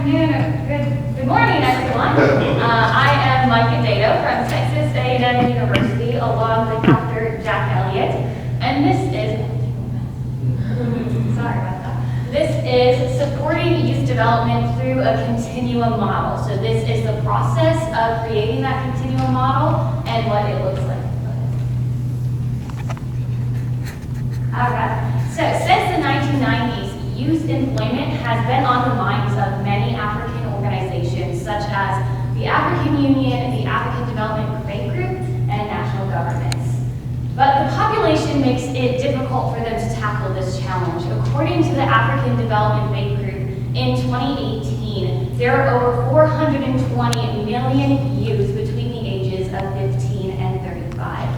afternoon, or good morning, everyone. I am Meikah Dado from Texas A&M University, along with Dr. Jack Elliot, and this is, sorry about that. This is supporting youth development through a continuum model. So this is the process of creating that continuum model and what it looks like. All right. So since the 1990s, youth employment has been on the minds of many African organizations, such as the African Union, the African Development Bank Group, and national governments. But the population makes it difficult for them to tackle this challenge. According to the African Development Bank Group, in 2018, there are over 420 million youth between the ages of 15 and 35.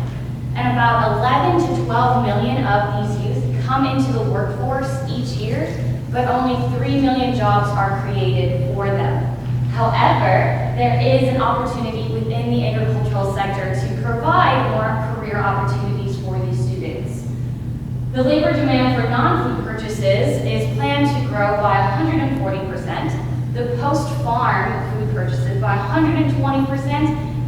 And about 11 to 12 million of these youth come into the workforce each year, but only 3 million jobs are created for them. However, there is an opportunity within the agricultural sector to provide more career opportunities for these students. The labor demand for non-food purchases is planned to grow by 140%, the post-farm food purchases by 120%,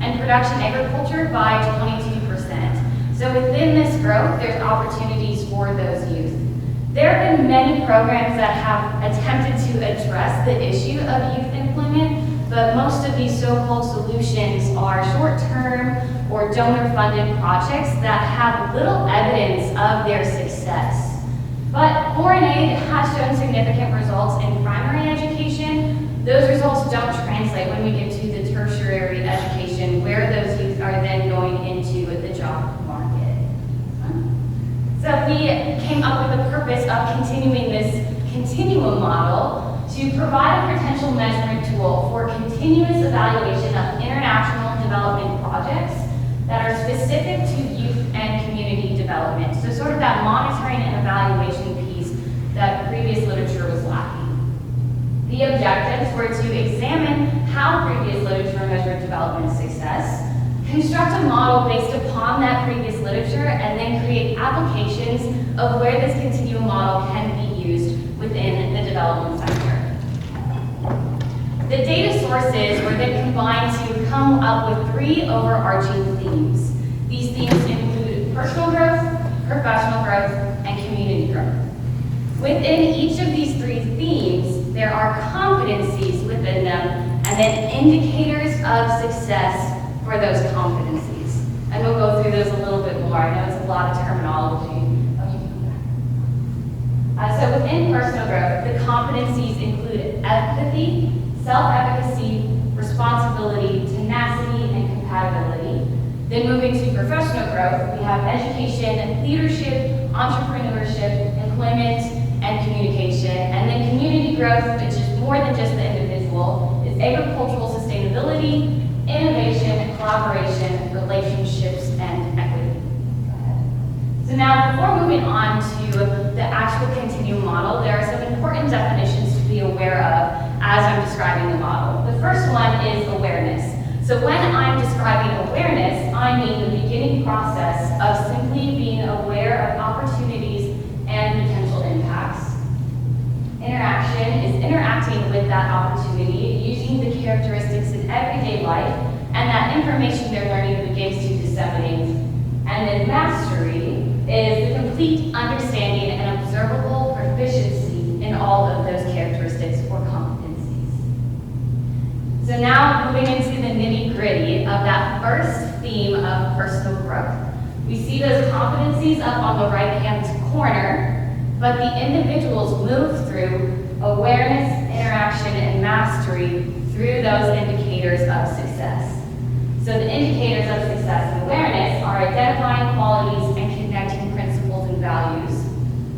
and production agriculture by 22%. So within this growth, there's opportunities for those youth. There have been many programs that have attempted to address the issue of youth employment, but most of these so-called solutions are short-term or donor-funded projects that have little evidence of their success. But foreign aid has shown significant results in primary education. Those results don't translate when we get to the tertiary education, where those youth are then going into the job market. So we came up with the purpose of continuing this continuum model to provide a potential measurement tool for continuous evaluation of international development projects that are specific to youth and community development. So sort of that monitoring and evaluation piece that previous literature was lacking. The objectives were to examine how previous literature measured development success, construct a model based upon that previous literature, and then create applications of where this continuum model can be used within the development sector. The data sources were then combined to come up with 3 overarching themes. These themes include personal growth, professional growth, and community growth. Within each of these 3 themes, there are competencies within them, and then indicators of success for those competencies. And we'll go through those a little bit more. I know it's a lot of terminology. So within personal growth, the competencies include empathy, self-efficacy, responsibility, tenacity, and compatibility. Then moving to professional growth, we have education, leadership, entrepreneurship, employment, and communication. And then community growth, which is more than just the individual, is agricultural sustainability, innovation, collaboration, relationships, and equity. So now, before moving on to the actual continuum model, there are some important definitions to be aware of as I'm describing the model. The first one is awareness. So when I'm describing awareness, I mean the beginning process of simply being aware of opportunities and potential impacts. Interaction is interacting with that opportunity, using the characteristics in everyday life, and that information they're learning begins to disseminate. And then mastery is the complete understanding and observable proficiency in all of those characteristics or competencies. So now moving into the nitty-gritty of that first theme of personal growth. We see those competencies up on the right-hand corner, but the individuals move through awareness, interaction, and mastery through those indicators of success. So the indicators of success and awareness are identifying qualities and connecting principles and values.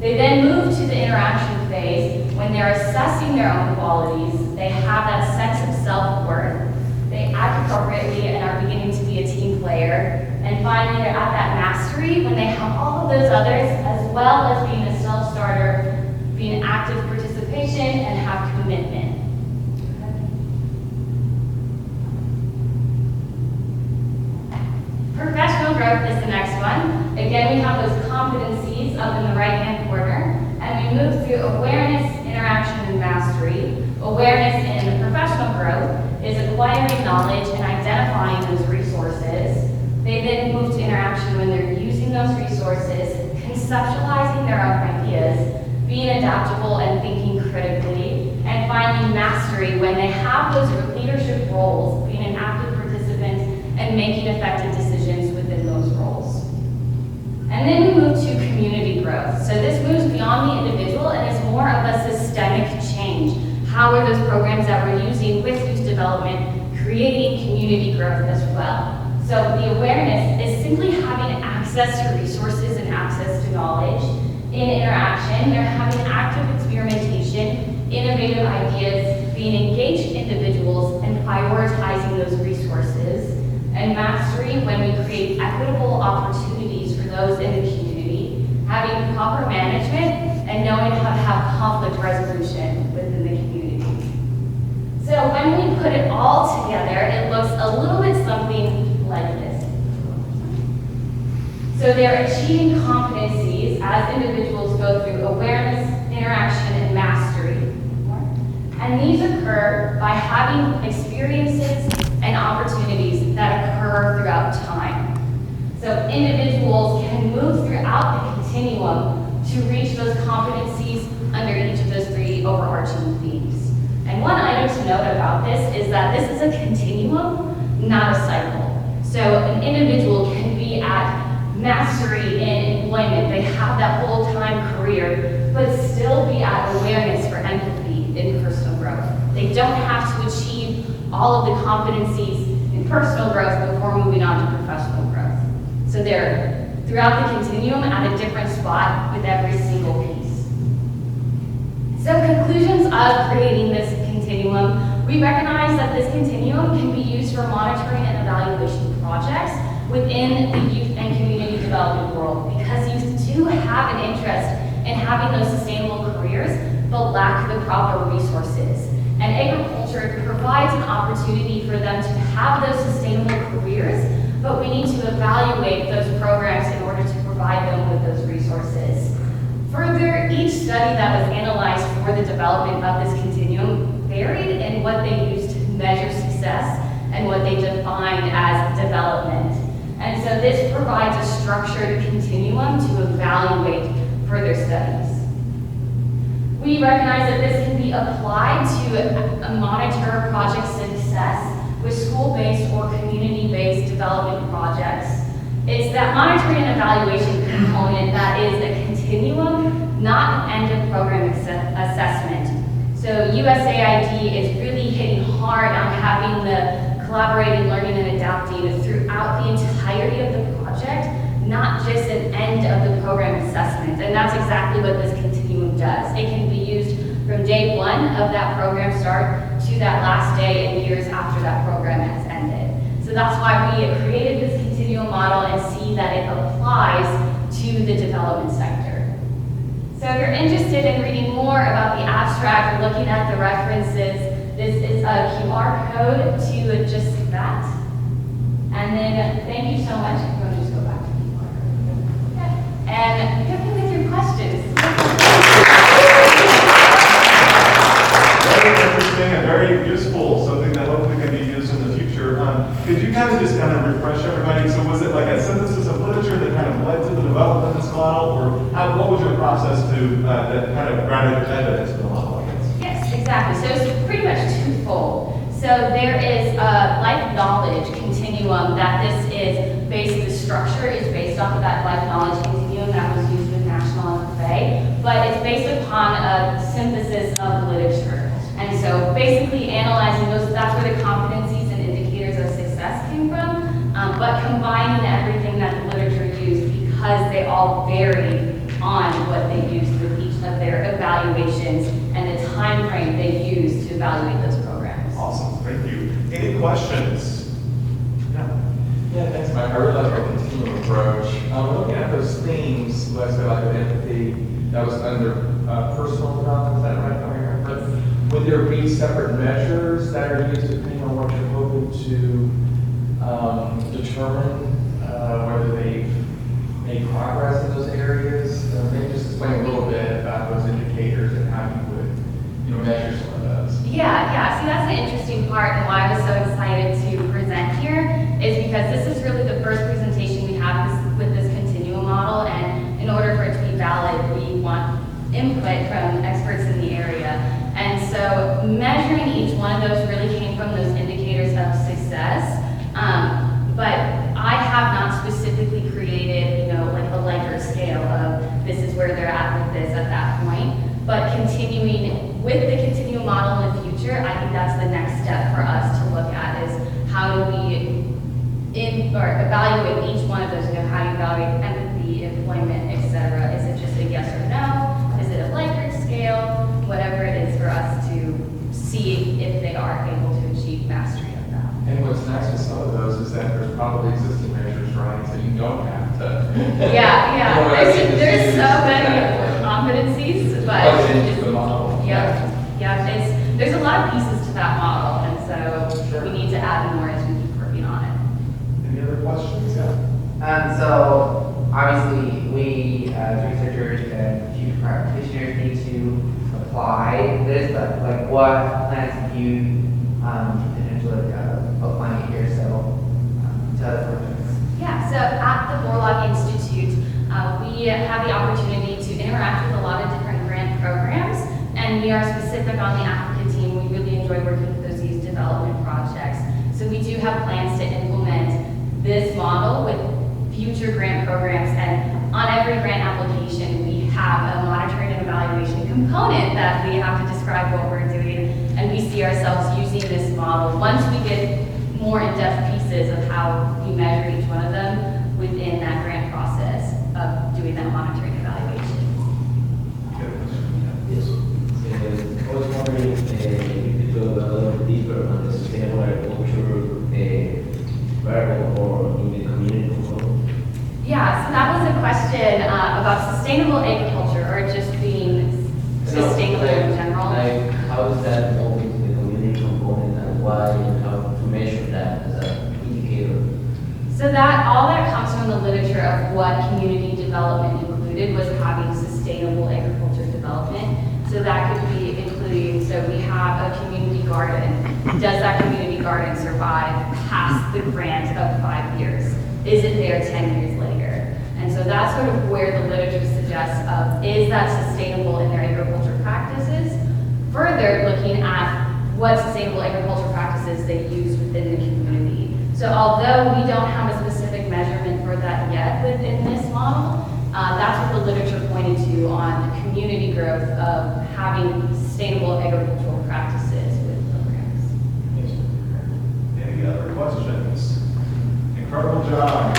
They then move to the interaction phase when they're assessing their own qualities. They have that sense of self-worth. They act appropriately and are beginning to be a team player. And finally, they're at that mastery when they have all of those others, as well as being a self-starter, being active participation, and have commitment. Professional growth is the next one. Again, we have those competencies up in the right-hand corner, and we move through awareness, interaction, and mastery. Awareness in is acquiring knowledge and identifying those resources. They then move to interaction when they're using those resources, conceptualizing their own ideas, being adaptable and thinking critically, and finally mastery when they have those leadership roles, being an active participant and making effective decisions within those roles. And then we move to community growth. So this moves beyond the individual and is more of a systemic change. How are those programs that we're using with youth development creating community growth as well? So the awareness is simply having access to resources and access to knowledge. In interaction, they're having active experimentation, innovative ideas, being engaged individuals, and prioritizing those resources. And mastery when we create equitable opportunities for those in the community, having proper management, and knowing how to have conflict resolution within the community. So when we put it all together, it looks a little bit something like this. So they're achieving competencies as individuals go through awareness, interaction, and mastery. And these occur by having experiences and opportunities that occur throughout time. So individuals can move throughout the continuum to reach those competencies under each of those three overarching themes. And one item to note about this is that this is a continuum, not a cycle. So an individual can be at mastery in employment, they have that full-time career, but still be at awareness for empathy in personal growth. They don't have to achieve all of the competencies in personal growth before moving on to professional growth. So they're throughout the continuum at a different spot with every single piece. So conclusions of creating this continuum, we recognize that this continuum can be used for monitoring and evaluation projects within the youth and community development world, because youth do have an interest in having those sustainable careers, but lack the proper resources. And agriculture provides an opportunity for them to have those sustainable careers, but we need to evaluate those programs in order to provide them with those resources. Further, each study that was analyzed for the development of this continuum varied in what they used to measure success and what they defined as development. And so this provides a structured continuum to evaluate further studies. We recognize that this can be applied to monitor project success with school-based or community-based development projects. It's that monitoring and evaluation component that is a continuum, not an end of program assessment. So USAID is really hitting hard on having the collaborating, learning, and adapting throughout the entirety of the project, not just an end of the program assessment. And that's exactly what this continuum does. It can be used from day one of that program start to that last day and years after that program has ended. So that's why we created this continuum model and see that it applies to the development sector. So if you're interested in reading more about the abstract or looking at the references, this is a QR code to just that. And then thank you so much. I'm going to just go back to the QR code. Okay. And hit me with your questions. Very interesting and very useful, something that hopefully can be used in the future. Could you kind of just refresh everybody? So was it like a synthesis of literature that kind of led to the development of this model, or what was your process that kind of grounded your evidence for the model, I guess? Yes, exactly. So it's pretty much twofold. So there is a life knowledge continuum that this is based, the structure is based off of that life knowledge continuum that was used with National FFA, but it's based upon a synthesis of literature. And so basically analyzing those, that's where the competencies and indicators of success came from, but combining everything that the literature used because they all varied on what they used with each of their evaluations and the time frame they used to evaluate those programs. Awesome, thank you. Any questions? Yeah, thanks, Mike. I really like our continuum approach. Looking at those themes, let's say like empathy, that was under personal development, is that right? Would there be separate measures that are used depending on what you're hoping to determine whether they've made progress in those areas? Maybe just explain a little bit about those indicators and how you would measure some of those. Yeah. See, that's the interesting part and why I was so excited to present here is because this is really the first presentation we have with this continuum model, and in order for it to be valid, we want input from experts in the area. And so measuring each one of those really came from those indicators of success. But I have not specifically created, like a Likert scale of this is where they're at with this at that point. But continuing with the continuum model in the future, I think that's the next step for us to look at is how do we evaluate each one of those, how do you evaluate empathy, employment, etc. Is it just a yes or no? Is it a Likert scale? Whatever it is for us to see if they are able to achieve mastery of that. And what's nice with some of those is that there's probably existing measures, right? So you don't have to. Yeah. There's so many Exactly. competencies, but Plug it into the model. yeah. There's a lot of pieces to that model, and so Sure. we need to add more as we keep working on it. Any other questions? Yeah. So obviously we as researchers and future practitioners need to apply this, but like what plans have you potentially applying it here? So to other projects. Yeah, so at the Borlaug Institute, we have the opportunity to interact with a lot of different grant programs, and we are specific on the Africa team. We really enjoy working with those youth development projects. So we do have plans to implement this model with future grant programs, and on every grant application, we have a monitoring and evaluation component that we have to describe what we're doing, and we see ourselves using this model once we get more in-depth pieces of how we measure each one of them within that grant process of doing that monitoring evaluation. Yes. I was wondering if you could go a little deeper on the sustainable agriculture variable or in the community component. Yeah, so that was a question about sustainable agriculture or just being sustainable in general. Like, how is that involved into the community component and why and how to measure that as an indicator? So that all that comes from the literature of what community development included was having sustainable agriculture development. So that could be including, so we have a community garden. Does that community garden survive past the grant of 5 years? Is it there 10 years later? And so that's sort of where the literature suggests of, is that sustainable in their agriculture practices? Further, looking at what sustainable agriculture practices they use within the community. So although we don't have a specific measurement for that yet within this model, that's what the literature pointed to on the community growth of having sustainable agricultural practices with programs. Any other questions? Incredible job.